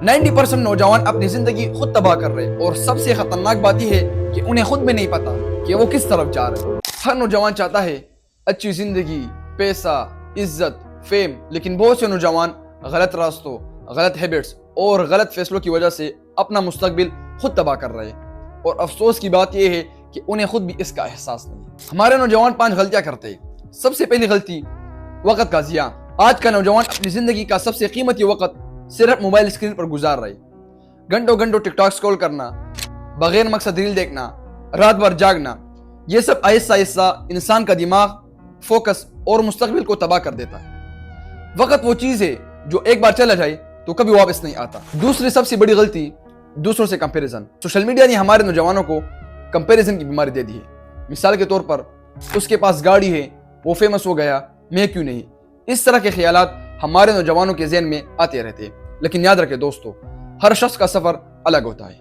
90% नौजवान अपनी जिंदगी खुद तबाह कर रहे हैं और सबसे खतरनाक बात यह है कि उन्हें खुद भी नहीं पता कि वो किस तरफ जा रहे हैं। हर नौजवान चाहता है अच्छी जिंदगी, पैसा, इज्जत, फेम, लेकिन बहुत से नौजवान गलत रास्तों, गलत हैबिट्स और गलत फैसलों की वजह से अपना मुस्तकबिल खुद तबाह कर रहे हैं। और अफसोस की बात यह है कि उन्हें खुद भी इसका एहसास नहीं। हमारे नौजवान 5 गलतियां करते हैं। सबसे पहली गलती, वक्त का जिया। आज का नौजवान अपनी जिंदगी का सबसे कीमती वक्त सिर्फ मोबाइल स्क्रीन पर गुजार रहे। घंटों घंटों टिकटॉक स्क्रॉल करना, बगैर मकसद रील देखना, रात भर जागना, ये सब आहिस्ता आहिस्ता इंसान का दिमाग, फोकस और मुस्तकबिल को तबाह कर देता है। वक्त वो चीज है जो एक बार चला जाए तो कभी वापस नहीं आता। दूसरी सबसे बड़ी गलती, दूसरों से कंपैरिजन। सोशल मीडिया ने हमारे नौजवानों को कंपैरिजन की बीमारी दे दी है। मिसाल के तौर पर, उसके पास गाड़ी है, वो फेमस हो गया, मैं क्यों नहीं। इस तरह के ख्यालात हमारे नौजवानों के ज़हन में आते रहते हैं। लेकिन याद रखें दोस्तों, हर शख्स का सफर अलग होता है।